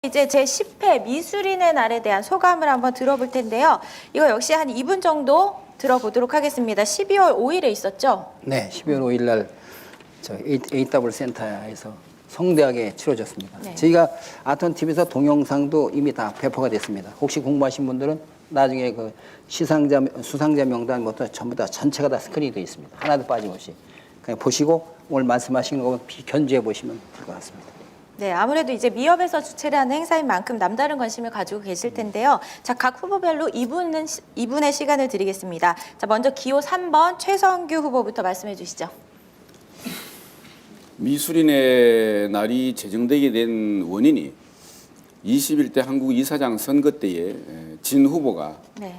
이제 제10회 미술인의 날에 대한 소감을 한번 들어볼 텐데요. 이거 역시 한 2분 정도 들어보도록 하겠습니다. 12월 5일에 있었죠? 네, 12월 5일 날 저 AW 센터에서 성대하게 치러졌습니다. 네. 저희가 아트원TV에서 동영상도 이미 다 배포가 됐습니다. 혹시 궁금하신 분들은 나중에 그 수상자 명단부터 전부 다 전체가 다 스크린이 되어 있습니다. 하나도 빠짐없이. 그냥 보시고 오늘 말씀하신 거 견주해 보시면 될 것 같습니다. 네, 아무래도 이제 미협에서 주최를 하는 행사인 만큼 남다른 관심을 가지고 계실 텐데요. 자, 각 후보별로 2분의 시간을 드리겠습니다. 자, 먼저 기호 3번 최성규 후보부터 말씀해 주시죠. 미술인의 날이 제정되게 된 원인이 21대 한국 이사장 선거 때에 진 후보가 네.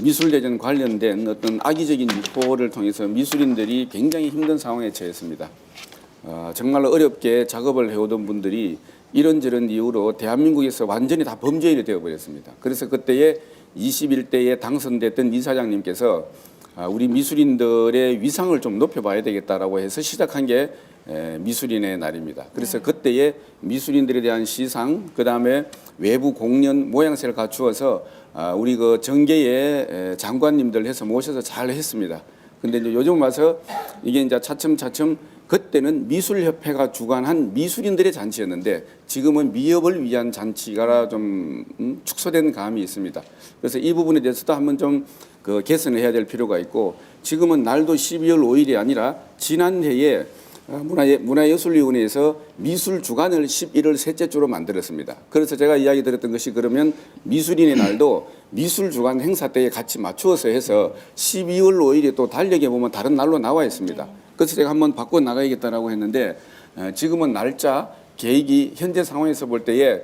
미술대전 관련된 어떤 악의적인 유포를 통해서 미술인들이 굉장히 힘든 상황에 처했습니다. 정말로 어렵게 작업을 해오던 분들이 이런저런 이유로 대한민국에서 완전히 다 범죄인이 되어버렸습니다. 그래서 그때에 21대에 당선됐던 이사장님께서 우리 미술인들의 위상을 좀 높여봐야 되겠다라고 해서 시작한 게 미술인의 날입니다. 그래서 그때에 미술인들에 대한 시상, 그 다음에 외부 공연 모양새를 갖추어서 우리 그 정계의 장관님들 해서 모셔서 잘 했습니다. 근데 이제 요즘 와서 이게 이제 차츰차츰 그때는 미술협회가 주관한 미술인들의 잔치였는데 지금은 미협을 위한 잔치가 좀 축소된 감이 있습니다. 그래서 이 부분에 대해서도 한번 좀 그 개선을 해야 될 필요가 있고 지금은 날도 12월 5일이 아니라 지난해에 문화예술위원회에서 미술 주간을 11월 셋째 주로 만들었습니다. 그래서 제가 이야기 드렸던 것이 그러면 미술인의 날도 미술 주간 행사 때에 같이 맞추어서 해서 12월 5일이 또 달력에 보면 다른 날로 나와 있습니다. 그래서 제가 한번 바꿔 나가야겠다라고 했는데 지금은 날짜 계획이 현재 상황에서 볼 때에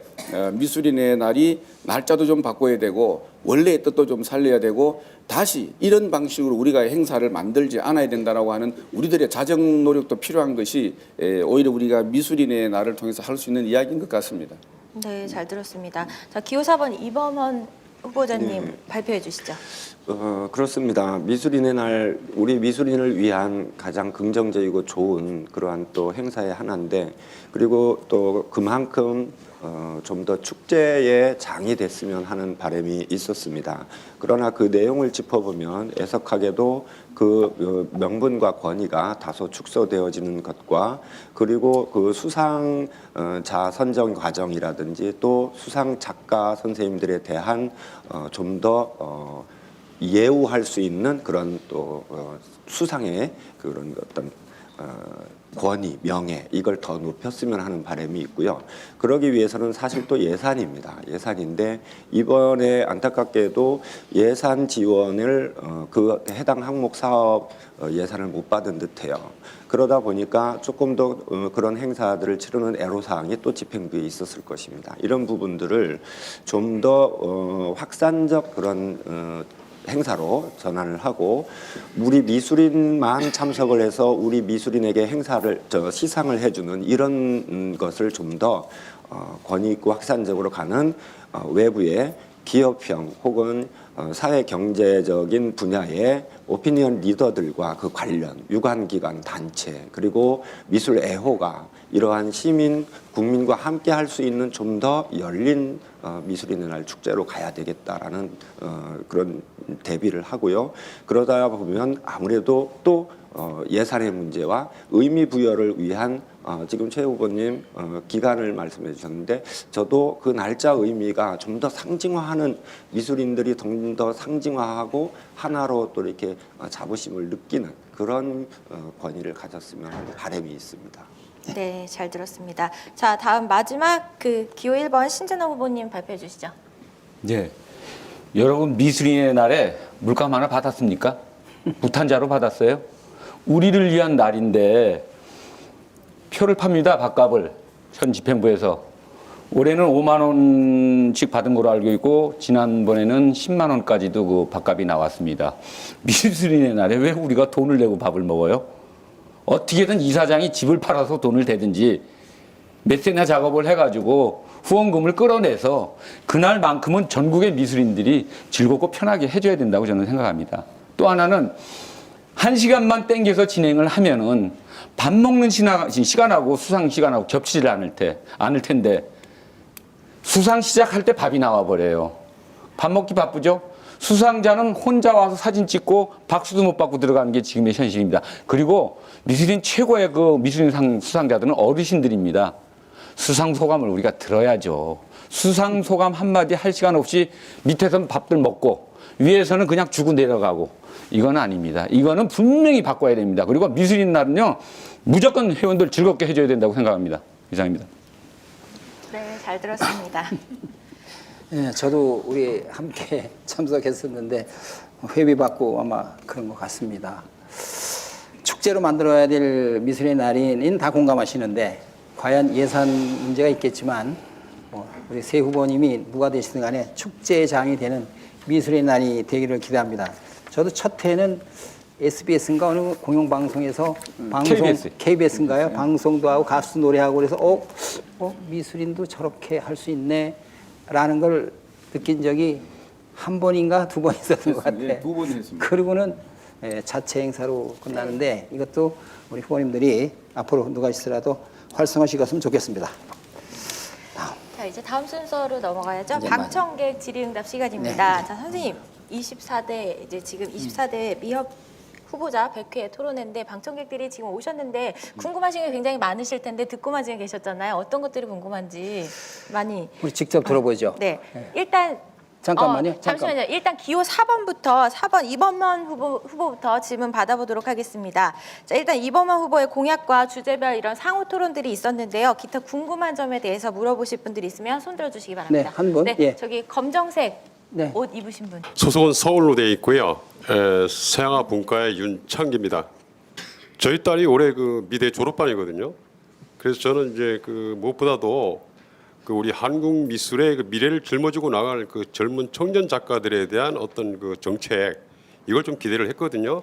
미술인의 날이 날짜도 좀 바꿔야 되고 원래의 뜻도 좀 살려야 되고 다시 이런 방식으로 우리가 행사를 만들지 않아야 된다라고 하는 우리들의 자정 노력도 필요한 것이 오히려 우리가 미술인의 날을 통해서 할 수 있는 이야기인 것 같습니다. 네, 잘 들었습니다. 자, 기호 4번 이범헌 후보자님 발표해 주시죠. 그렇습니다. 미술인의 날, 우리 미술인을 위한 가장 긍정적이고 좋은 그러한 또 행사의 하나인데, 그리고 또 그만큼 좀 더 축제의 장이 됐으면 하는 바람이 있었습니다. 그러나 그 내용을 짚어보면 애석하게도 그 명분과 권위가 다소 축소되어지는 것과 그리고 그 수상자 선정 과정이라든지 또 수상 작가 선생님들에 대한 좀 더 예우할 수 있는 그런 또 수상의 그런 어떤 권위, 명예 이걸 더 높였으면 하는 바람이 있고요. 그러기 위해서는 사실 또 예산입니다. 예산인데 이번에 안타깝게도 예산 지원을 그 해당 항목 사업 예산을 못 받은 듯해요. 그러다 보니까 조금 더 그런 행사들을 치르는 애로사항이 또 집행부에 있었을 것입니다. 이런 부분들을 좀 더 확산적 그런 행사로 전환을 하고 우리 미술인만 참석을 해서 우리 미술인에게 시상을 해주는 이런 것을 좀 더 권위 있고 확산적으로 가는 외부의 기업형 혹은 사회 경제적인 분야의 오피니언 리더들과 그 관련 유관기관 단체 그리고 미술 애호가 이러한 시민 국민과 함께 할 수 있는 좀 더 열린 미술인의 날 축제로 가야 되겠다라는 그런 대비를 하고요. 그러다 보면 아무래도 또 예산의 문제와 의미 부여를 위한 지금 최 후보님 기간을 말씀해 주셨는데 저도 그 날짜 의미가 좀 더 상징화하는 미술인들이 좀 더 상징화하고 하나로 또 이렇게 자부심을 느끼는 그런 권위를 가졌으면 하는 바람이 있습니다. 네, 잘 들었습니다. 자, 다음 마지막 그 기호 1번 신진호 후보님 발표해 주시죠. 네. 여러분 미술인의 날에 물감 하나 받았습니까? 부탄자로 받았어요? 우리를 위한 날인데 표를 팝니다. 밥값을 현 집행부에서. 올해는 5만 원씩 받은 걸로 알고 있고 지난번에는 10만 원까지도 그 밥값이 나왔습니다. 미술인의 날에 왜 우리가 돈을 내고 밥을 먹어요? 어떻게든 이사장이 집을 팔아서 돈을 대든지 메세나 작업을 해가지고 후원금을 끌어내서 그날만큼은 전국의 미술인들이 즐겁고 편하게 해줘야 된다고 저는 생각합니다. 또 하나는 1시간만 땡겨서 진행을 하면은 밥 먹는 시간하고 수상 시간하고 겹치질 않을 텐데 수상 시작할 때 밥이 나와 버려요. 밥 먹기 바쁘죠? 수상자는 혼자 와서 사진 찍고 박수도 못 받고 들어가는 게 지금의 현실입니다. 그리고 미술인 최고의 그 미술인상 수상자들은 어르신들입니다. 수상 소감을 우리가 들어야죠. 수상 소감 한마디 할 시간 없이 밑에서는 밥들 먹고 위에서는 그냥 주고 내려가고 이건 아닙니다. 이거는 분명히 바꿔야 됩니다. 그리고 미술인 날은요 무조건 회원들 즐겁게 해줘야 된다고 생각합니다. 이상입니다. 네, 잘 들었습니다. 예, 저도 우리 함께 참석했었는데 회비 받고 아마 그런 것 같습니다. 축제로 만들어야 될 미술의 날인 다 공감하시는데 과연 예산 문제가 있겠지만 우리 새 후보님이 누가 되시든 간에 축제의 장이 되는 미술의 날이 되기를 기대합니다. 저도 첫 해는 SBS인가 어느 공영방송에서 KBS인가요? 방송도 하고 가수 노래하고 그래서 미술인도 저렇게 할 수 있네 라는 걸 느낀 적이 한 번인가 두 번 있었던 것 같아요. 네, 2번 했습니다. 그리고는 자체 행사로 끝나는데 이것도 우리 후보님들이 앞으로 누가 있으라도 활성화시켰으면 좋겠습니다. 자, 이제 다음 순서로 넘어가야죠. 이제 방청객 질의응답 시간입니다. 자, 선생님 24대 이제 지금 24대 미협 후보자 100회 토론회인데 방청객들이 지금 오셨는데 궁금하신 게 굉장히 많으실 텐데 듣고만 지금 계셨잖아요. 어떤 것들이 궁금한지 많이 우리 직접 들어보죠. 네. 일단 잠깐만요. 잠시만요. 일단 기호 4번부터 4번 이범만 후보부터 질문 받아보도록 하겠습니다. 자, 일단 이범만 후보의 공약과 주제별 이런 상호 토론들이 있었는데요. 기타 궁금한 점에 대해서 물어보실 분들이 있으면 손 들어주시기 바랍니다. 네, 한 분. 네, 예. 저기 검정색 네. 옷 입으신 분. 소속은 서울로 되어 있고요. 서양화 분과의 윤창기입니다. 저희 딸이 올해 그 미대 졸업반이거든요. 그래서 저는 이제 그 무엇보다도 그 우리 한국 미술의 그 미래를 짊어지고 나갈 그 젊은 청년 작가들에 대한 어떤 그 정책 이걸 좀 기대를 했거든요.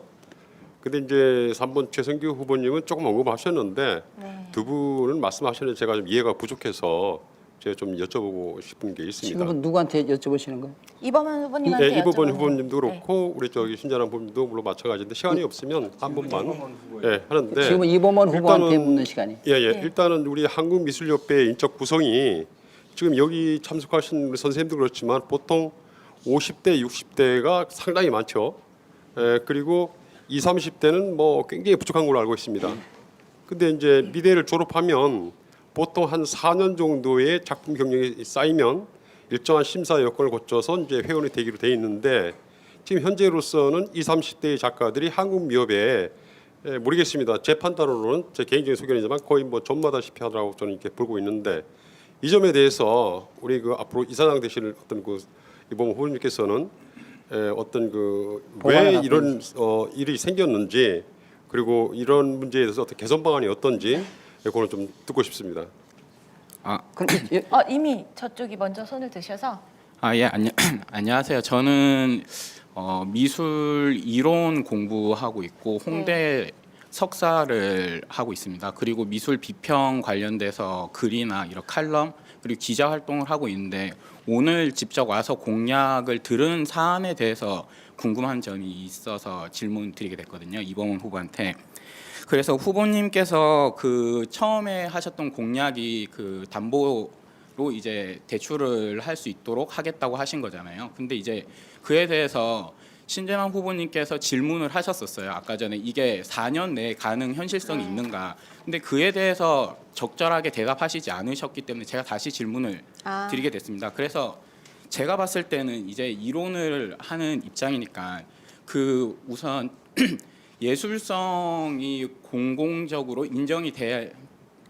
근데 이제 3번 최성규 후보님은 조금 언급하셨는데 네. 두 분은 말씀하셨는데 제가 좀 이해가 부족해서 제가 좀 여쭤보고 싶은 게 있습니다. 지금은 누구한테 여쭤보시는 거예요? 이범만 후보님한테 네, 이부분 여쭤보는 후보님도 거. 그렇고 우리 저기 신자람 후보님도 물론 마찬가지인데 시간이 없으면 한 번만 하는데 지금은 이범원 후보한테 일단은 묻는 시간이. 일단은 우리 한국미술협회의 인적 구성이 지금 여기 참석하신 우리 선생님도 그렇지만 보통 50대, 60대가 상당히 많죠. 그리고 20, 30대는 뭐 굉장히 부족한 걸로 알고 있습니다. 근데 이제 미대를 졸업하면 보통 한 4년 정도의 작품 경력이 쌓이면 일정한 심사 여건을 거쳐서 이제 회원이 되기로 돼 있는데 지금 현재로서는 20, 30대의 작가들이 한국미협에 모르겠습니다. 제 판단으로는 제 개인적인 소견이지만 거의 뭐 전마다시피 하더라고 저는 이렇게 보고 있는데 이 점에 대해서 우리 그 앞으로 이사장 되실 어떤 그 이번 후보님께서는 어떤 그 왜 이런 일이 생겼는지 그리고 이런 문제에 대해서 어떤 개선 방안이 어떤지 그걸 좀 듣고 싶습니다. 그럼 예, 이미 저쪽이 먼저 손을 드셔서 예, 안녕하세요. 저는 미술 이론 공부하고 있고 홍대 석사를 하고 있습니다. 그리고 미술 비평 관련돼서 글이나 이런 칼럼 그리고 기자 활동을 하고 있는데 오늘 직접 와서 공약을 들은 사안에 대해서 궁금한 점이 있어서 질문 드리게 됐거든요. 이범원 후보한테. 그래서 후보님께서 그 처음에 하셨던 공약이 그 담보로 이제 대출을 할 수 있도록 하겠다고 하신 거잖아요. 근데 이제 그에 대해서 신재만 후보님께서 질문을 하셨었어요. 아까 전에 이게 4년 내에 가능 현실성이 있는가. 근데 그에 대해서 적절하게 대답하시지 않으셨기 때문에 제가 다시 질문을 드리게 됐습니다. 그래서 제가 봤을 때는 이제 이론을 하는 입장이니까 그 우선 예술성이 공공적으로 인정이 될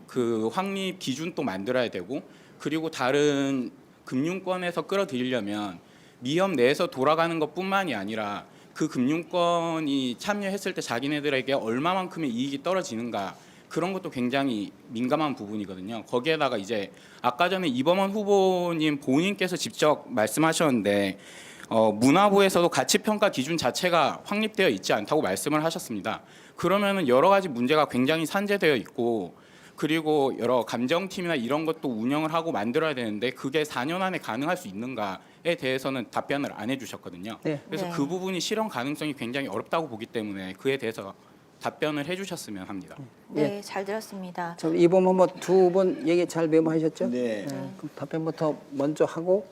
그 확립 기준도 만들어야 되고 그리고 다른 금융권에서 끌어들이려면 미협 내에서 돌아가는 것뿐만이 아니라 그 금융권이 참여했을 때 자기네들에게 얼마만큼의 이익이 떨어지는가 그런 것도 굉장히 민감한 부분이거든요. 거기에다가 이제 아까 전에 이범원 후보님 본인께서 직접 말씀하셨는데 문화부에서도 가치평가 기준 자체가 확립되어 있지 않다고 말씀을 하셨습니다. 그러면은 여러 가지 문제가 굉장히 산재되어 있고 그리고 여러 감정팀이나 이런 것도 운영을 하고 만들어야 되는데 그게 4년 안에 가능할 수 있는가에 대해서는 답변을 안 해주셨거든요. 네. 그래서 네. 그 부분이 실현 가능성이 굉장히 어렵다고 보기 때문에 그에 대해서 답변을 해주셨으면 합니다. 네, 잘 들었습니다. 저 이번 한번 두 분 얘기 잘 메모하셨죠? 네. 그럼 답변부터 먼저 하고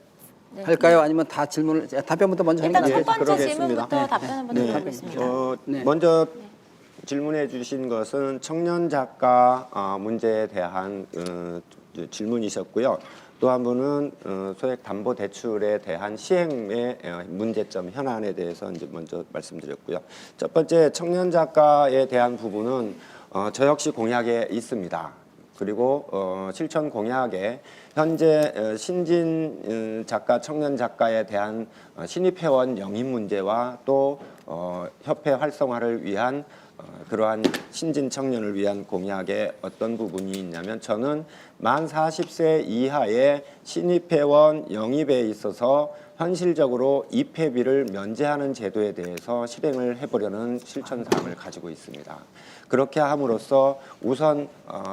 네. 할까요? 아니면 다 질문을 답변부터 먼저 하는 게 일단 첫 낫겠죠? 번째 그러겠습니다. 질문부터 답변 한번 들어보겠습니다. 네. 먼저 질문해 주신 것은 청년 작가 문제에 대한 질문이셨고요. 또 한 분은 소액 담보 대출에 대한 시행의 문제점 현안에 대해서 이제 먼저 말씀드렸고요. 첫 번째 청년 작가에 대한 부분은 저 역시 공약에 있습니다. 그리고 실천 공약에 현재 신진 작가, 청년 작가에 대한 신입 회원 영입 문제와 또 협회 활성화를 위한 그러한 신진 청년을 위한 공약에 어떤 부분이 있냐면 저는 만 40세 이하의 신입 회원 영입에 있어서 현실적으로 입회비를 면제하는 제도에 대해서 실행을 해보려는 실천 사항을 가지고 있습니다. 그렇게 함으로써 우선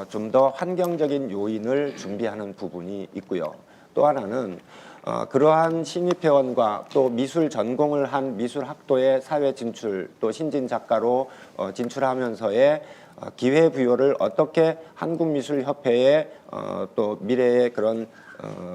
좀 더 환경적인 요인을 준비하는 부분이 있고요. 또 하나는 그러한 신입회원과 또 미술 전공을 한 미술학도의 사회 진출 또 신진 작가로 진출하면서의 기회 부여를 어떻게 한국미술협회의 또 미래의 그런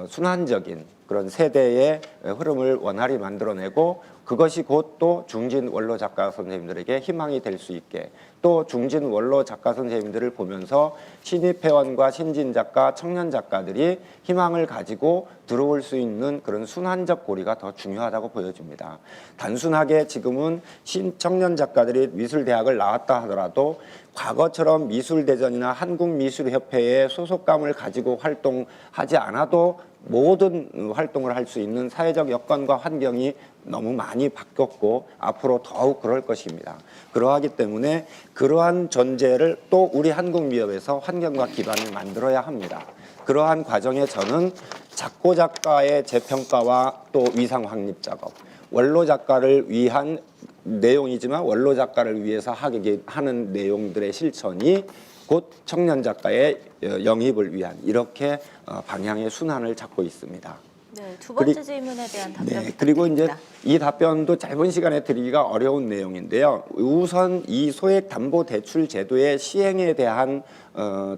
순환적인 그런 세대의 흐름을 원활히 만들어내고 그것이 곧 또 중진 원로 작가 선생님들에게 희망이 될 수 있게 또 중진 원로 작가 선생님들을 보면서 신입 회원과 신진 작가, 청년 작가들이 희망을 가지고 들어올 수 있는 그런 순환적 고리가 더 중요하다고 보여집니다. 단순하게 지금은 신청년 작가들이 미술대학을 나왔다 하더라도 과거처럼 미술대전이나 한국미술협회의 소속감을 가지고 활동하지 않아도 모든 활동을 할 수 있는 사회적 여건과 환경이 너무 많이 바뀌었고 앞으로 더욱 그럴 것입니다. 그러하기 때문에 그러한 전제를 또 우리 한국미협에서 환경과 기반을 만들어야 합니다. 그러한 과정에 저는 작고 작가의 재평가와 또 위상 확립 작업, 원로 작가를 위한 내용이지만 원로 작가를 위해서 하는 내용들의 실천이 곧 청년 작가의 영입을 위한 이렇게 방향의 순환을 잡고 있습니다. 네, 두 번째 질문에 대한 답변 부탁드립니다. 그리고 이제 이 답변도 짧은 시간에 드리기가 어려운 내용인데요. 우선 이 소액 담보 대출 제도의 시행에 대한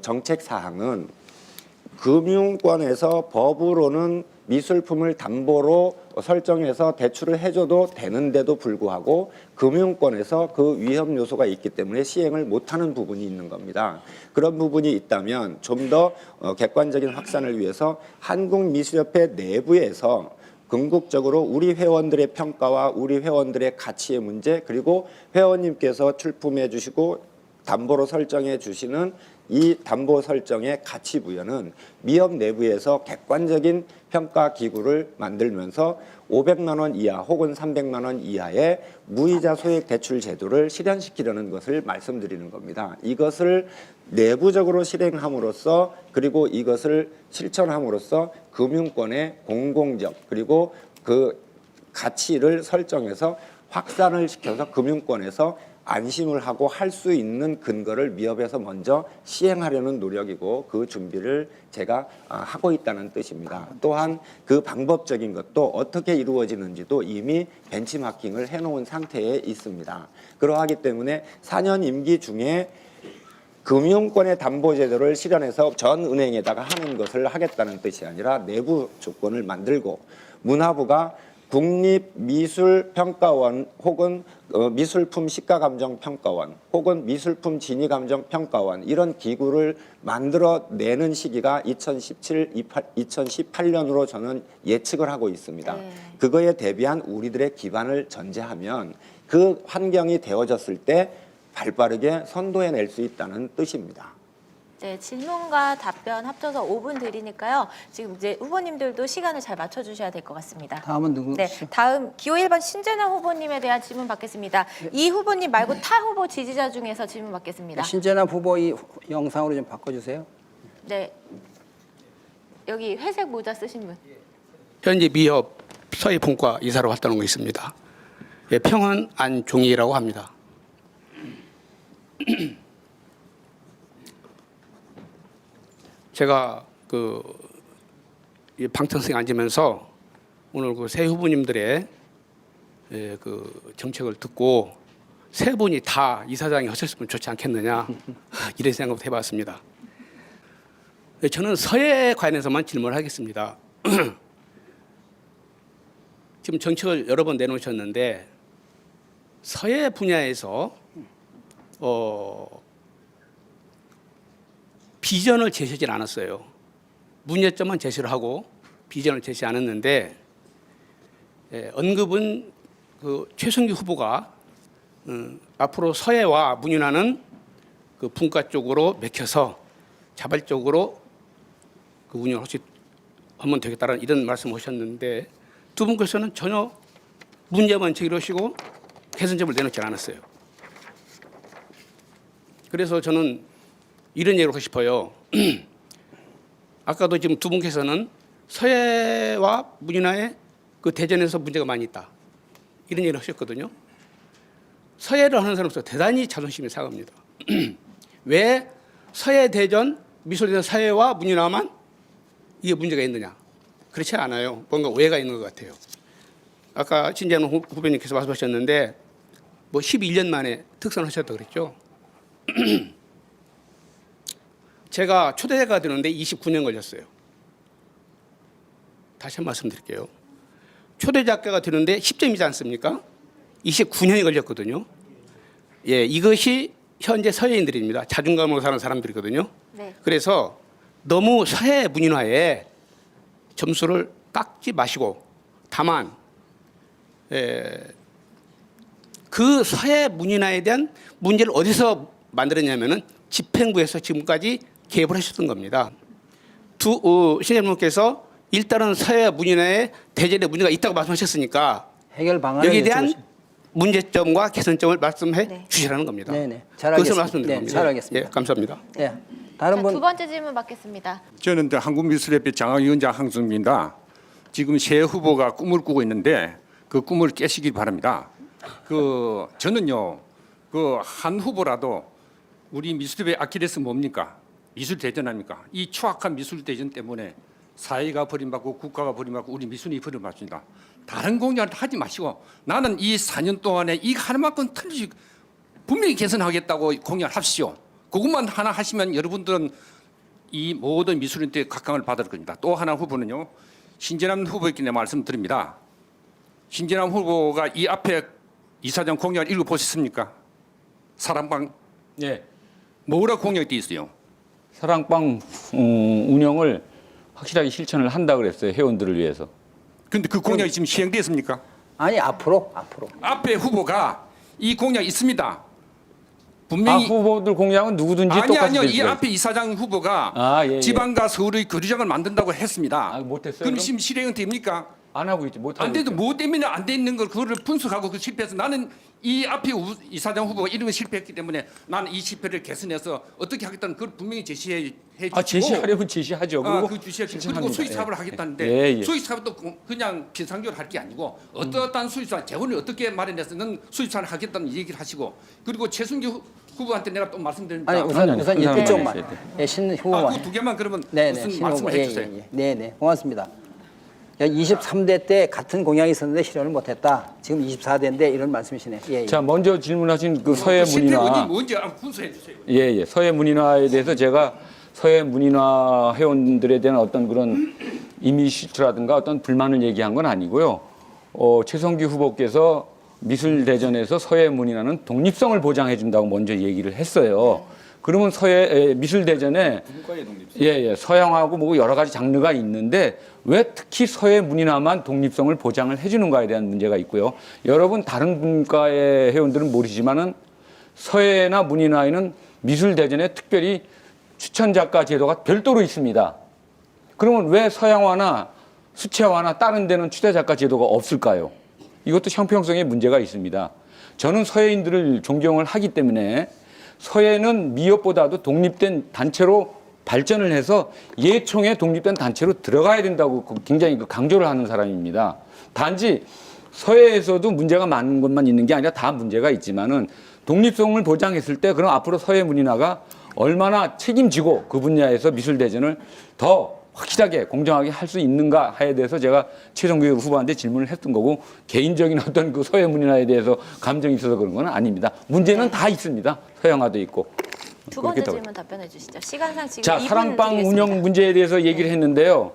정책 사항은 금융권에서 법으로는 미술품을 담보로 설정해서 대출을 해줘도 되는데도 불구하고 금융권에서 그 위험 요소가 있기 때문에 시행을 못하는 부분이 있는 겁니다. 그런 부분이 있다면 좀 더 객관적인 확산을 위해서 한국미술협회 내부에서 궁극적으로 우리 회원들의 평가와 우리 회원들의 가치의 문제 그리고 회원님께서 출품해 주시고 담보로 설정해 주시는 이 담보 설정의 가치 부여는 미협 내부에서 객관적인 평가 기구를 만들면서 500만 원 이하 혹은 300만 원 이하의 무이자 소액 대출 제도를 실현시키려는 것을 말씀드리는 겁니다. 이것을 내부적으로 실행함으로써 그리고 이것을 실천함으로써 금융권의 공공적 그리고 그 가치를 설정해서 확산을 시켜서 금융권에서 안심을 하고 할 수 있는 근거를 미협에서 먼저 시행하려는 노력이고 그 준비를 제가 하고 있다는 뜻입니다. 또한 그 방법적인 것도 어떻게 이루어지는지도 이미 벤치마킹을 해놓은 상태에 있습니다. 그러하기 때문에 4년 임기 중에 금융권의 담보제도를 실현해서 전 은행에다가 하는 것을 하겠다는 뜻이 아니라 내부 조건을 만들고 문화부가 국립미술평가원 혹은 미술품 시가감정평가원 혹은 미술품 진위감정평가원 이런 기구를 만들어내는 시기가 2018년으로 저는 예측을 하고 있습니다. 네. 그거에 대비한 우리들의 기반을 전제하면 그 환경이 되어졌을 때 발빠르게 선도해낼 수 있다는 뜻입니다. 네, 질문과 답변 합쳐서 5분 드리니까요. 지금 이제 후보님들도 시간을 잘 맞춰주셔야 될 것 같습니다. 다음은 누구시죠? 네, 다음 기호 1번 신재남 후보님에 대한 질문 받겠습니다. 이 후보님 말고 타 후보 지지자 중에서 질문 받겠습니다. 신재남 후보 이 영상으로 좀 바꿔주세요. 네, 여기 회색 모자 쓰신 분. 현재 미협 서해분과 이사로 활동하고 있습니다. 예, 평은 안종희라고 합니다. 제가 이 방청석에 앉으면서 오늘 그 새 후보님들의 그 정책을 듣고 세 분이 다 이사장이 하셨으면 좋지 않겠느냐 이런 생각도 해봤습니다. 저는 서해에 관해서만 질문을 하겠습니다. 지금 정책을 여러 번 내놓으셨는데 서해 분야에서 비전을 제시하지 않았어요. 문제점만 제시를 하고 비전을 제시 않았는데 언급은 그 최성규 후보가 앞으로 서해와 문인화는 그 분과 쪽으로 맥혀서 자발적으로 그 운영을 혹시 하면 되겠다는 이런 말씀을 하셨는데 두 분께서는 전혀 문제만 제기하시고 개선점을 내놓지 않았어요. 그래서 저는 이런 얘기를 하고 싶어요. 아까도 지금 두 분께서는 서해와 문인화의 그 대전에서 문제가 많이 있다. 이런 얘기를 하셨거든요. 서해를 하는 사람으로서 대단히 자존심이 상합니다. 왜 서해 대전, 미술대전 서해와 문인화만 이게 문제가 있느냐? 그렇지 않아요. 뭔가 오해가 있는 것 같아요. 아까 신재현 후보님께서 말씀하셨는데 뭐 11년 만에 특선을 하셨다고 그랬죠. 제가 초대가 되는데 29년 걸렸어요. 다시 한 번 말씀드릴게요. 초대 작가가 되는데 10점이지 않습니까? 29년이 걸렸거든요. 예, 이것이 현재 서해인들입니다. 자존감으로 사는 사람들이거든요. 네. 그래서 너무 서해 문인화에 점수를 깎지 마시고 다만 그 서해 문인화에 대한 문제를 어디서 만들었냐면은 집행부에서 지금까지 개입을 하셨던 겁니다. 신재님께서 일단은 서해 문인화에 대전에 문제가 있다고 말씀하셨으니까 해결 방안을 여기에 대한 여쭤보시- 문제점과 개선점을 말씀해 네. 주시라는 겁니다. 네네. 잘 그것을 알겠습니다. 말씀드린 네, 겁니다. 잘 알겠습니다. 예, 감사합니다. 예. 다른 자, 분 두 번째 질문 받겠습니다. 저는 한국미술협회 장학위원장 황승민입니다. 지금 새 후보가 꿈을 꾸고 있는데 그 꿈을 깨시기 바랍니다. 저는요, 한 후보라도 우리 미술협회 아킬레스 뭡니까? 미술 대전 아닙니까? 이 추악한 미술 대전 때문에 사회가 버림받고 국가가 버림받고 우리 미술이 버림받습니다. 다른 공약을 하지 마시고 나는 이 4년 동안에 이 하나만큼 틀리지 분명히 개선하겠다고 공약을 하십시오. 그것만 하나 하시면 여러분들은 이 모든 미술인들의 각광을 받을 겁니다. 또 하나 후보는요. 신재남 후보에게 말씀드립니다. 신재남 후보가 이 앞에 이사장 공약을 읽어보셨습니까? 사랑방 예. 뭐라고 공약이 돼 있어요? 사랑방 운영을 확실하게 실천을 한다 그랬어요. 회원들을 위해서. 근데 그 공약이 지금 시행됐습니까? 아니 앞으로 앞에 후보가 이 공약이 있습니다. 아, 분명히 후보들 공약은 누구든지 똑같이 아니요. 될 이 수가 앞에 이사장 후보가 아, 예, 예. 지방과 서울의 거리장을 만든다고 했습니다. 아, 못했어요, 그럼 그럼? 지금 실행은 됩니까? 안 하고 있지. 못 하고 안 돼도 있죠. 뭐 때문에 안 돼 있는 걸 그거를 분석하고 그 실패해서 나는 이 앞에 이사장 후보가 이런 거 실패했기 때문에 나는 이 실패를 개선해서 어떻게 하겠다는 걸 분명히 제시해 주시고 제시하려면 제시하죠. 그리고 그 주시하고 그리고 실천합니다. 수익 사업을 예. 하겠다는데 예, 예. 수익 사업도 그냥 비상적으로 할 게 아니고 어떠한 수익 사업 재원을 어떻게 마련해서는 수익 사업을 하겠다는 얘기를 하시고 그리고 최순규 후보한테 내가 또 말씀드립니다. 아니 우선 아니, 우선 한 이쪽만 사람만 예, 신 후보만 그 두 개만 그러면 네네 무슨 말씀을 해주세요. 네네 고맙습니다. 23대 때 같은 공약이 있었는데 실현을 못했다. 지금 24대인데 이런 말씀이시네. 예. 자, 먼저 질문하신 그 서해 실패 원인이 문인화. 뭔지 한번 분석해 주세요. 예. 서해 문인화에 대해서 제가 서해 문인화 회원들에 대한 어떤 그런 이미지라든가 어떤 불만을 얘기한 건 아니고요. 최성규 후보께서 미술대전에서 서해 문인화는 독립성을 보장해 준다고 먼저 얘기를 했어요. 그러면 서해 미술대전에 문과의 독립성. 예, 서양하고 뭐 여러 가지 장르가 있는데 왜 특히 서해 문인화만 독립성을 보장을 해주는가에 대한 문제가 있고요. 여러분 다른 분과의 회원들은 모르시지만은 서해나 문인화에는 미술대전에 특별히 추천 작가 제도가 별도로 있습니다. 그러면 왜 서양화나 수채화나 다른 데는 추대 작가 제도가 없을까요? 이것도 형평성에 문제가 있습니다. 저는 서해인들을 존경을 하기 때문에 서해는 미협보다도 독립된 단체로 발전을 해서 예총에 독립된 단체로 들어가야 된다고 굉장히 강조를 하는 사람입니다. 단지 서해에서도 문제가 많은 것만 있는 게 아니라 다 문제가 있지만은 독립성을 보장했을 때 그럼 앞으로 서해 문인화가 얼마나 책임지고 그 분야에서 미술대전을 더 확실하게 공정하게 할 수 있는가 하에 대해서 제가 최성규 후보한테 질문을 했던 거고 개인적인 어떤 그 서해 문화에 대해서 감정이 있어서 그런 건 아닙니다. 문제는 다 있습니다. 서양화도 있고. 두 번째 그렇게 질문 답변해 주시죠. 시간상 지금 자, 2분 사랑방 드리겠습니다. 운영 문제에 대해서 얘기를 했는데요.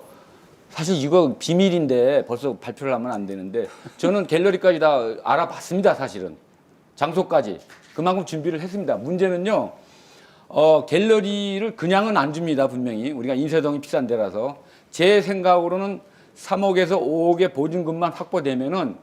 사실 이거 비밀인데 벌써 발표를 하면 안 되는데 저는 갤러리까지 다 알아봤습니다. 사실은 장소까지 그만큼 준비를 했습니다. 문제는요. 갤러리를 그냥은 안 줍니다. 분명히 우리가 인쇄동이 비싼 데라서 제 생각으로는 3억에서 5억의 보증금만 확보되면은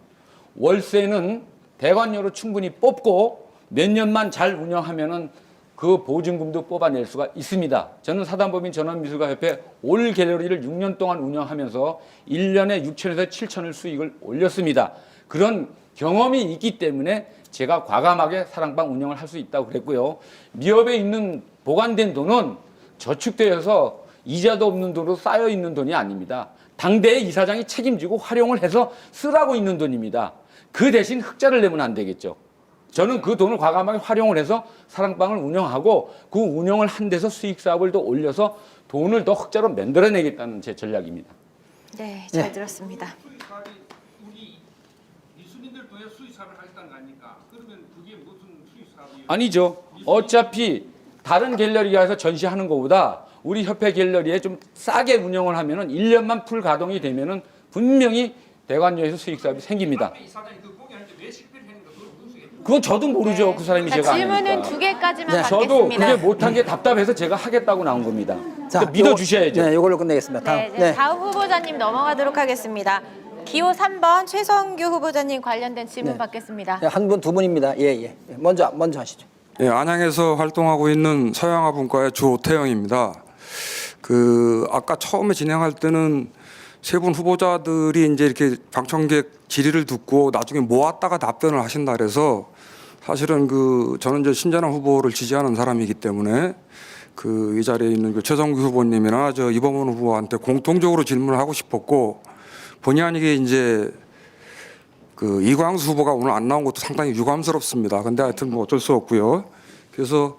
월세는 대관료로 충분히 뽑고 몇 년만 잘 운영하면은 그 보증금도 뽑아낼 수가 있습니다. 저는 사단법인 전원미술가협회 올 갤러리를 6년 동안 운영하면서 1년에 6천에서 7천을 수익을 올렸습니다. 그런 경험이 있기 때문에 제가 과감하게 사랑방 운영을 할 수 있다고 그랬고요. 미업에 있는 보관된 돈은 저축되어서 이자도 없는 돈으로 쌓여 있는 돈이 아닙니다. 당대의 이사장이 책임지고 활용을 해서 쓰라고 있는 돈입니다. 그 대신 흑자를 내면 안 되겠죠. 저는 그 돈을 과감하게 활용을 해서 사랑방을 운영하고 그 운영을 한 데서 수익 사업을 더 올려서 돈을 더 흑자로 만들어내겠다는 제 전략입니다. 네, 잘 들었습니다. 수익사업이 우리 미술인들 통해 수익사업을 하겠다는 거 아닙니까? 그러면 그게 무슨 수익사업이에요? 아니죠. 어차피 다른 갤러리가에서 전시하는 것보다 우리 협회 갤러리에 좀 싸게 운영을 하면은 1년만 풀 가동이 되면은 분명히 대관료에서 수익 사업이 생깁니다. 이사장이 그 공연할 때 왜 실패를 했는가 그걸 무슨 소리예요? 그건 저도 모르죠. 그 사람이 자, 제가 질문은 아니까. 두 개까지만 네. 저도 받겠습니다. 그게 못한 게 답답해서 제가 하겠다고 나온 겁니다. 그러니까 요거- 믿어주셔야죠. 네, 이걸로 끝내겠습니다. 다음. 네, 네, 다음 후보자님 넘어가도록 하겠습니다. 기호 3번 최성규 후보자님 관련된 질문 네. 받겠습니다. 한 분, 두 분입니다. 예, 예. 먼저 하시죠. 예, 안양에서 활동하고 있는 서양화 분과의 조태영입니다. 아까 처음에 진행할 때는 세 분 후보자들이 이제 이렇게 방청객 질의를 듣고 나중에 모았다가 답변을 하신다 그래서 사실은 저는 이제 신재남 후보를 지지하는 사람이기 때문에 이 자리에 있는 최성규 후보님이나 이범원 후보한테 공통적으로 질문을 하고 싶었고 본의 아니게 이제 이광수 후보가 오늘 안 나온 것도 상당히 유감스럽습니다. 근데 하여튼 뭐 어쩔 수 없고요. 그래서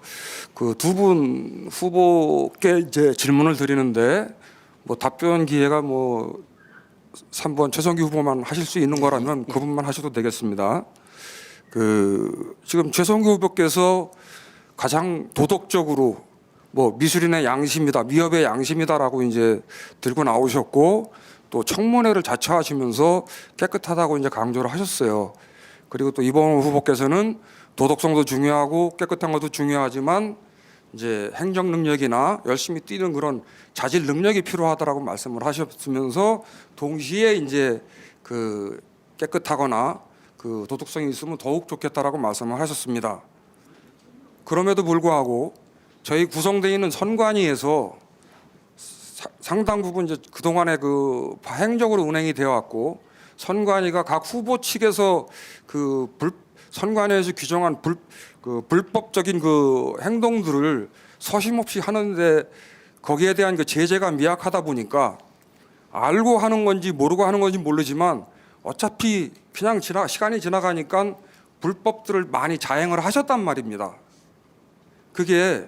두 분 후보께 이제 질문을 드리는데 뭐 답변 기회가 3번 최성규 후보만 하실 수 있는 거라면 그분만 하셔도 되겠습니다. 지금 최성규 후보께서 가장 도덕적으로 미술인의 양심이다, 미업의 양심이다라고 이제 들고 나오셨고 또 청문회를 자처하시면서 깨끗하다고 이제 강조를 하셨어요. 그리고 또 이범원 후보께서는 도덕성도 중요하고 깨끗한 것도 중요하지만 이제 행정 능력이나 열심히 뛰는 그런 자질 능력이 필요하다라고 말씀을 하셨으면서 동시에 이제 깨끗하거나 도덕성이 있으면 더욱 좋겠다라고 말씀을 하셨습니다. 그럼에도 불구하고 저희 구성되어 있는 선관위에서 상당 부분 이제 그동안에 파행적으로 운행이 되어 왔고 선관위가 각 후보 측에서 선관위에서 규정한 불법적인 행동들을 서심없이 하는데 거기에 대한 제재가 미약하다 보니까 알고 하는 건지 모르고 하는 건지 모르지만 어차피 그냥 시간이 지나가니까 불법들을 많이 자행을 하셨단 말입니다. 그게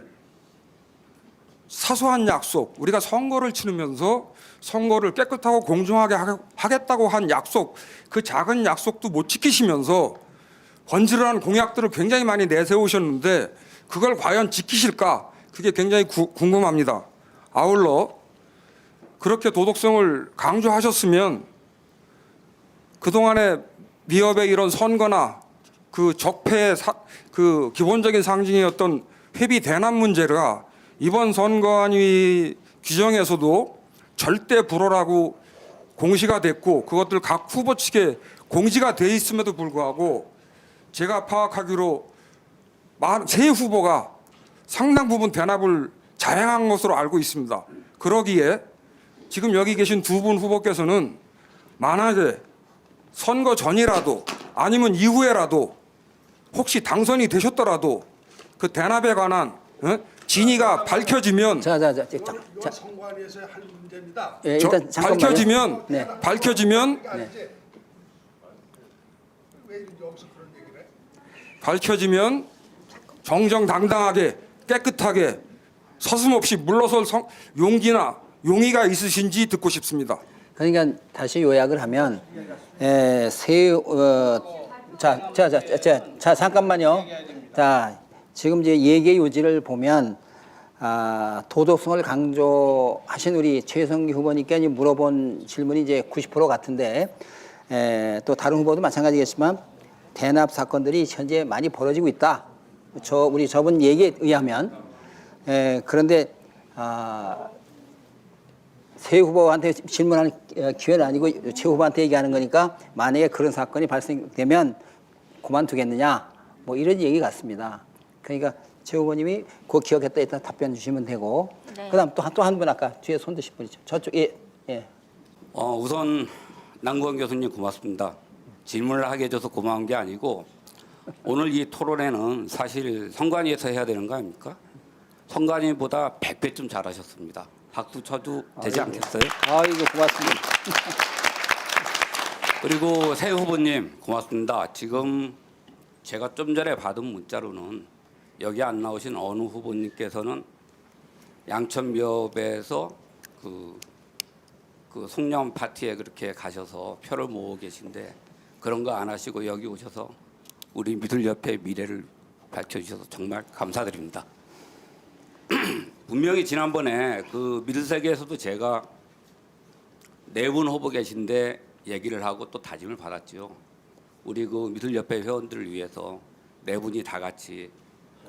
사소한 약속, 우리가 선거를 치르면서 선거를 깨끗하고 공정하게 하겠다고 한 약속, 그 작은 약속도 못 지키시면서 번지르한 공약들을 굉장히 많이 내세우셨는데 그걸 과연 지키실까? 그게 굉장히 궁금합니다. 아울러 그렇게 도덕성을 강조하셨으면 그동안에 미업의 이런 선거나 적폐의 기본적인 상징이었던 회비 대납 문제가 이번 선관위 규정에서도 절대 불허라고 공시가 됐고 그것들 각 후보 측에 공지가 돼 있음에도 불구하고 제가 파악하기로 세 후보가 상당 부분 대납을 자행한 것으로 알고 있습니다. 그러기에 지금 여기 계신 두 분 후보께서는 만약에 선거 전이라도 아니면 이후에라도 혹시 당선이 되셨더라도 그 대납에 관한 진위가 밝혀지면 선관위에서 할 문제입니다. 예, 일단 잠깐만요. 밝혀지면 왜 여기서 그런 얘기를 해? 밝혀지면 정정당당하게 깨끗하게 서슴없이 물러설 용기나 용의가 있으신지 듣고 싶습니다. 그러니까 다시 요약을 하면 자 잠깐만요. 자 지금 이제 얘기의 요지를 보면 도덕성을 강조하신 우리 최성규 후보님께 이제 물어본 질문이 이제 90% 같은데 또 다른 후보도 마찬가지겠지만 대납 사건들이 현재 많이 벌어지고 있다. 우리 저번 얘기에 의하면 그런데 새 후보한테 질문하는 기회는 아니고 최 후보한테 얘기하는 거니까 만약에 그런 사건이 발생되면 그만두겠느냐 뭐 이런 얘기 같습니다. 그러니까 최 후보님이 그거 기억했다 일단 답변 주시면 되고 네. 그다음 또 한 분 아까 뒤에 손 드신 분 있죠. 저쪽 예. 우선 남궁원 교수님 고맙습니다. 질문을 하게 해줘서 고마운 게 아니고 오늘 이 토론회는 사실 선관위에서 해야 되는 거 아닙니까? 선관위보다 100배쯤 잘하셨습니다. 박수 쳐도 되지 않겠어요? 아이고 고맙습니다. 그리고 새 후보님 고맙습니다. 지금 제가 좀 전에 받은 문자로는 여기 안 나오신 어느 후보님께서는 양천미업에서 그 송년 파티에 그렇게 가셔서 표를 모으고 계신데 그런 거 안 하시고 여기 오셔서 우리 미술협회의 미래를 밝혀주셔서 정말 감사드립니다. 분명히 지난번에 그 미술세계에서도 제가 4분 후보 계신데 얘기를 하고 또 다짐을 받았죠. 우리 그 미술협회 회원들을 위해서 4분이 다 같이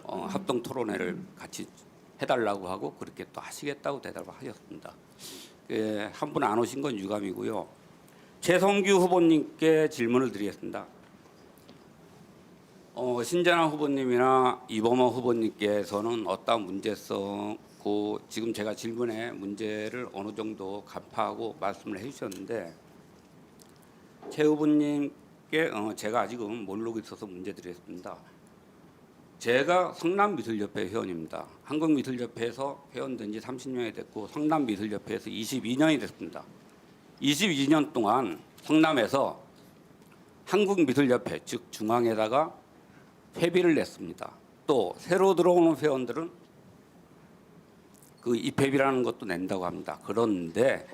합동 토론회를 같이 해달라고 하고 그렇게 또 하시겠다고 대답을 하셨습니다. 한 분 안 오신 건 유감이고요. 최성규 후보님께 질문을 드리겠습니다. 신재남 후보님이나 이범호 후보님께서는 어떠한 문제성고 지금 제가 질문에 문제를 어느 정도 간파하고 말씀을 해주셨는데 최 후보님께 제가 아직은 모르고 있어서 문제 드리겠습니다. 제가 성남미술협회 회원입니다. 한국미술협회에서 회원된 지 30년이 됐고 성남미술협회에서 22년이 됐습니다. 22년 동안 성남에서 한국미술협회 즉 중앙에다가 회비를 냈습니다. 또 새로 들어오는 회원들은 그 입회비라는 것도 낸다고 합니다. 그런데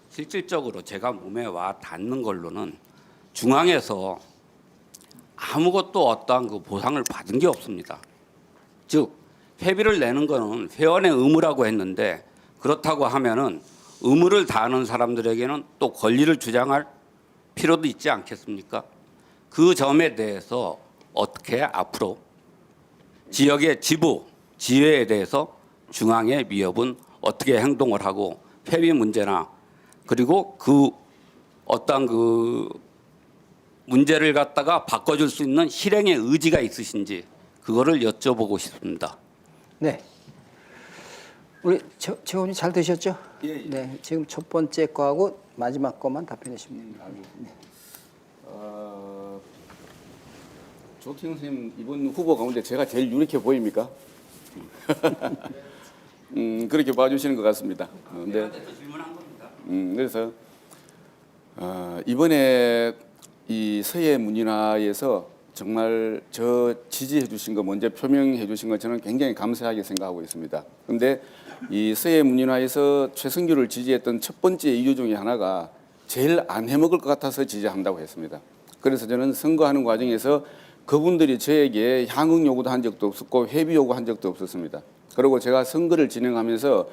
실질적으로 제가 몸에 와 닿는 걸로는 중앙에서 아무것도 어떠한 그 보상을 받은 게 없습니다. 즉 회비를 내는 거는 회원의 의무라고 했는데 그렇다고 하면은 의무를 다하는 사람들에게는 또 권리를 주장할 필요도 있지 않겠습니까? 그 점에 대해서 어떻게 앞으로 지역의 지부, 지회에 대해서 중앙의 미협은 어떻게 행동을 하고 회비 문제나 그리고 그 어떠한 그 문제를 갖다가 바꿔줄 수 있는 실행의 의지가 있으신지 그거를 여쭤보고 싶습니다. 네. 우리 최 후보님 잘 되셨죠? 예. 네. 지금 첫 번째 거하고 마지막 거만 답변해 주시면 됩니다. 네. 조태영 선생님 이번 후보 가운데 제가 제일 유력해 보입니까? 그렇게 봐주시는 것 같습니다. 네. 그래서 이번에 이 서예 문인화에서 정말 저 지지해 주신 거 먼저 표명해 주신 거 저는 굉장히 감사하게 생각하고 있습니다. 그런데 이 서예 문인화에서 최성규를 지지했던 첫 번째 이유 중에 하나가 제일 안 해먹을 것 같아서 지지한다고 했습니다. 그래서 저는 선거하는 과정에서 그분들이 저에게 향응 요구도 한 적도 없었고 회비 요구한 적도 없었습니다. 그리고 제가 선거를 진행하면서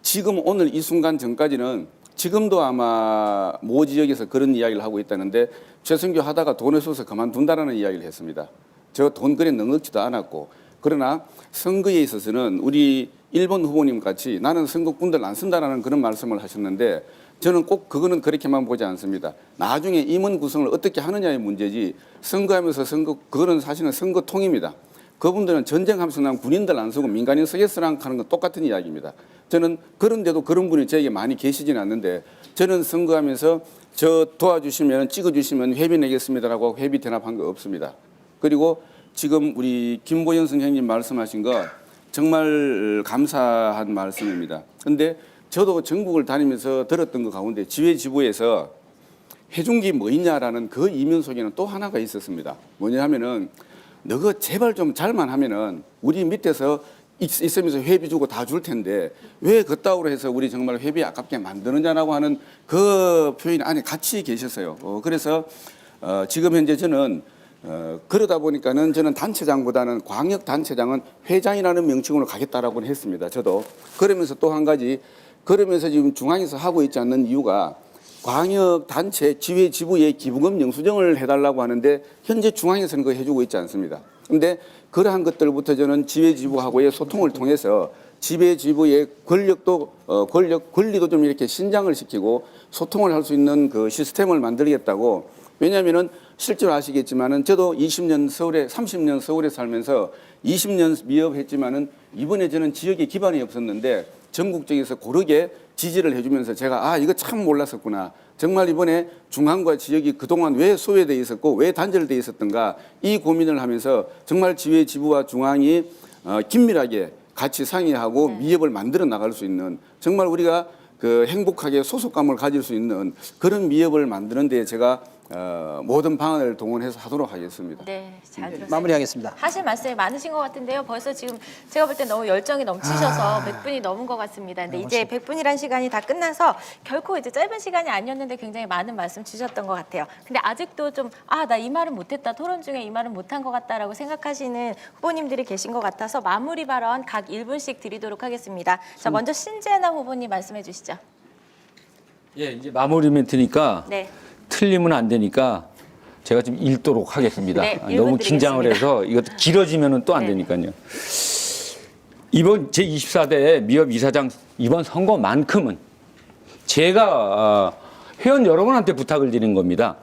지금 오늘 이 순간 전까지는 지금도 아마 모 지역에서 그런 이야기를 하고 있다는데 최성규 하다가 돈 없어서 그만둔다라는 이야기를 했습니다. 저 돈 그래 넉넉지도 않았고 그러나 선거에 있어서는 우리 1번 후보님 같이 나는 선거꾼들 안 쓴다라는 그런 말씀을 하셨는데 저는 꼭 그거는 그렇게만 보지 않습니다. 나중에 임원 구성을 어떻게 하느냐의 문제지 선거하면서 그거는 사실은 선거통입니다. 그분들은 전쟁하면서 난 군인들 안 쓰고 민간인 쓰겠으랑 하는 건 똑같은 이야기입니다. 저는 그런데도 그런 분이 저에게 많이 계시지는 않는데 저는 선거하면서 저 도와주시면 찍어주시면 회비 내겠습니다라고 회비 대납한 거 없습니다. 그리고 지금 우리 김보연 선생님 말씀하신 거 정말 감사한 말씀입니다. 그런데 저도 전국을 다니면서 들었던 것 가운데 지회 지부에서 해준 게 뭐 있냐라는 그 이면 속에는 또 하나가 있었습니다. 뭐냐 하면은 너가 제발 좀 잘만 하면은 우리 밑에서 있으면서 회비 주고 다 줄 텐데 왜 그따위로 해서 우리 정말 회비 아깝게 만드느냐라고 하는 그 표현이 안에 같이 계셨어요. 그래서 지금 현재 저는 그러다 보니까는 저는 단체장보다는 광역단체장은 회장이라는 명칭으로 가겠다라고 했습니다. 저도. 그러면서 또 한 가지, 그러면서 지금 중앙에서 하고 있지 않는 이유가 광역단체 지회 지부에 기부금 영수증을 해달라고 하는데 현재 중앙에서는 그거 해주고 있지 않습니다. 그런데 그러한 것들부터 저는 지회 지부하고의 소통을 통해서 지회 지부의 권리도 좀 이렇게 신장을 시키고 소통을 할 수 있는 그 시스템을 만들겠다고. 왜냐하면은 실제로 아시겠지만은 저도 30년 서울에 살면서 20년 미업했지만은 이번에 저는 지역에 기반이 없었는데 전국적에서 고르게 지지를 해주면서 제가 이거 참 몰랐었구나. 정말 이번에 중앙과 지역이 그동안 왜 소외되어 있었고 왜 단절되어 있었던가 이 고민을 하면서 정말 지회 지부와 중앙이 긴밀하게 같이 상의하고 미업을 만들어 나갈 수 있는 정말 우리가 그 행복하게 소속감을 가질 수 있는 그런 미업을 만드는 데 제가 모든 방안을 동원해서 하도록 하겠습니다. 네, 잘 들었습니다. 마무리하겠습니다. 하실 말씀이 많으신 것 같은데요. 벌써 지금 제가 볼 때 너무 열정이 넘치셔서 100분이 넘은 것 같습니다. 근데 이제 100분이란 시간이 다 끝나서 결코 이제 짧은 시간이 아니었는데 굉장히 많은 말씀 주셨던 것 같아요. 근데 아직도 좀 나 이 말은 못했다. 토론 중에 이 말은 못한 것 같다라고 생각하시는 후보님들이 계신 것 같아서 마무리 발언 각 1분씩 드리도록 하겠습니다. 자, 먼저 신재나 후보님 말씀해 주시죠. 예, 이제 마무리 멘트니까 네. 틀리면 안 되니까 제가 좀 읽도록 하겠습니다. 네, 너무 긴장을 드리겠습니다. 해서 이것도 길어지면 또 안 네. 되니까요. 이번 제24대 미협 이사장 이번 선거만큼은 제가 회원 여러분한테 부탁을 드리는 겁니다.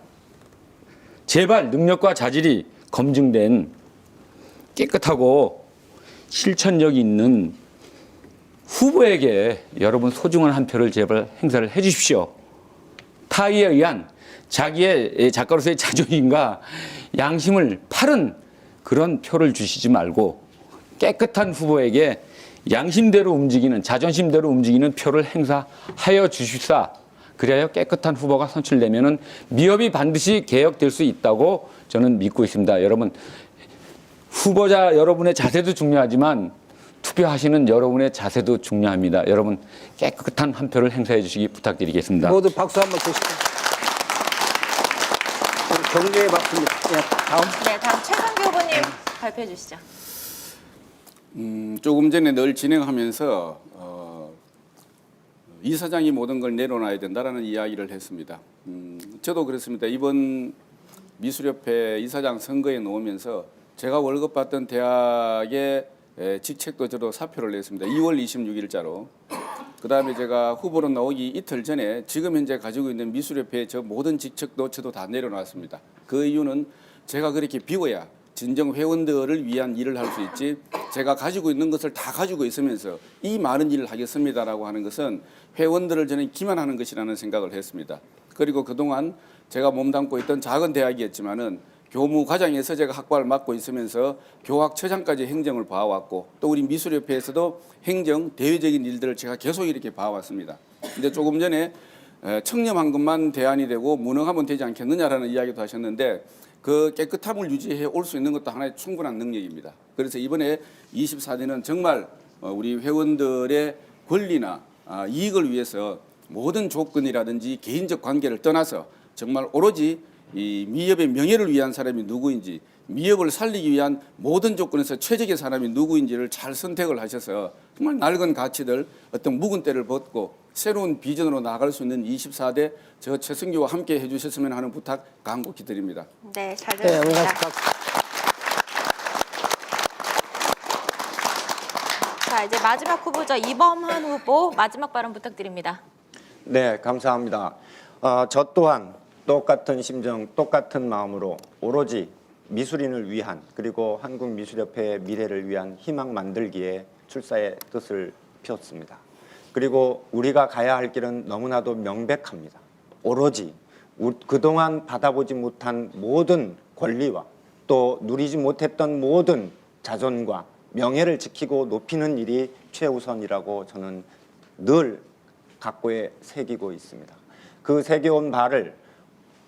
제발 능력과 자질이 검증된 깨끗하고 실천력 있는 후보에게 여러분 소중한 한 표를 제발 행사를 해 주십시오. 타의에 의한 자기의 작가로서의 자존심과 양심을 팔은 그런 표를 주시지 말고 깨끗한 후보에게 양심대로 움직이는 자존심대로 움직이는 표를 행사하여 주십사. 그래야 깨끗한 후보가 선출되면은 미협이 반드시 개혁될 수 있다고 저는 믿고 있습니다. 여러분 후보자 여러분의 자세도 중요하지만 투표하시는 여러분의 자세도 중요합니다. 여러분 깨끗한 한 표를 행사해 주시기 부탁드리겠습니다. 모두 박수 한번 주시죠. 격려의 박수입니다. 다음. 네, 다음 최성규 후보님 발표해 주시죠. 조금 전에 늘 진행하면서 이사장이 모든 걸 내려놔야 된다라는 이야기를 했습니다. 저도 그렇습니다. 이번 미술협회 이사장 선거에 놓으면서 제가 월급 받던 대학의 직책도 저도 사표를 냈습니다. 2월 26일자로. 그다음에 제가 후보로 나오기 이틀 전에 지금 현재 가지고 있는 미술협회의 저 모든 직책도 저도 다 내려놨습니다. 그 이유는 제가 그렇게 비워야 진정 회원들을 위한 일을 할 수 있지 제가 가지고 있는 것을 다 가지고 있으면서 이 많은 일을 하겠습니다라고 하는 것은 회원들을 저는 기만하는 것이라는 생각을 했습니다. 그리고 그동안 제가 몸담고 있던 작은 대학이었지만은 교무과장에서 제가 학과를 맡고 있으면서 교학처장까지 행정을 봐왔고 또 우리 미술협회에서도 행정, 대외적인 일들을 제가 계속 이렇게 봐왔습니다. 근데 조금 전에 청렴한 것만 대안이 되고 무능하면 되지 않겠느냐라는 이야기도 하셨는데 그 깨끗함을 유지해 올 수 있는 것도 하나의 충분한 능력입니다. 그래서 이번에 24대는 정말 우리 회원들의 권리나 이익을 위해서 모든 조건이라든지 개인적 관계를 떠나서 정말 오로지 이 미협의 명예를 위한 사람이 누구인지 미협을 살리기 위한 모든 조건에서 최적의 사람이 누구인지를 잘 선택을 하셔서 정말 낡은 가치들 어떤 묵은 때를 벗고 새로운 비전으로 나아갈 수 있는 24대 저 최성규와 함께 해주셨으면 하는 부탁 간곡히 드립니다. 네, 잘 네, 들었습니다. 자, 이제 마지막 후보죠. 이범환 후보 마지막 발언 부탁드립니다. 네, 감사합니다. 저 또한 똑같은 심정, 똑같은 마음으로 오로지 미술인을 위한 그리고 한국미술협회의 미래를 위한 희망 만들기에 출사의 뜻을 피웠습니다. 그리고 우리가 가야 할 길은 너무나도 명백합니다. 오로지 그동안 받아보지 못한 모든 권리와 또 누리지 못했던 모든 자존과 명예를 지키고 높이는 일이 최우선이라고 저는 늘 각고에 새기고 있습니다. 그 새겨온 바를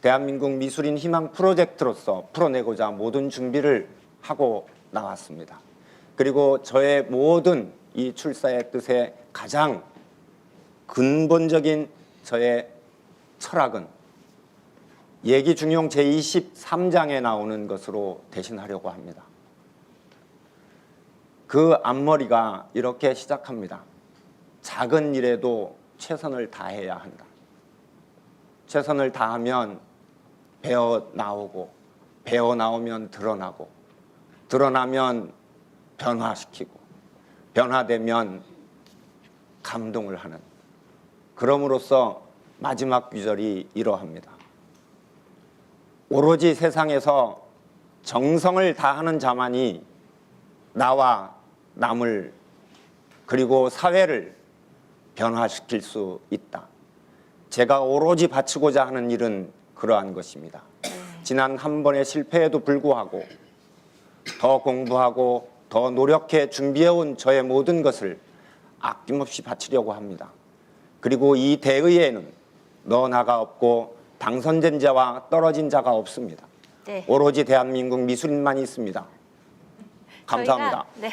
대한민국 미술인 희망 프로젝트로서 풀어내고자 모든 준비를 하고 나왔습니다. 그리고 저의 모든 이 출사의 뜻의 가장 근본적인 저의 철학은 예기중용 제23장에 나오는 것으로 대신하려고 합니다. 그 앞머리가 이렇게 시작합니다. 작은 일에도 최선을 다해야 한다. 최선을 다하면 배어 나오고, 배어 나오면 드러나고, 드러나면 변화시키고, 변화되면 감동을 하는. 그럼으로써 마지막 구절이 이러합니다. 오로지 세상에서 정성을 다하는 자만이 나와 남을 그리고 사회를 변화시킬 수 있다. 제가 오로지 바치고자 하는 일은 그러한 것입니다. 지난 한 번의 실패에도 불구하고 더 공부하고 더 노력해 준비해온 저의 모든 것을 아낌없이 바치려고 합니다. 그리고 이 대의에는 너나가 없고 당선된 자와 떨어진 자가 없습니다. 네. 오로지 대한민국 미술인만이 있습니다. 감사합니다. 저희가, 네.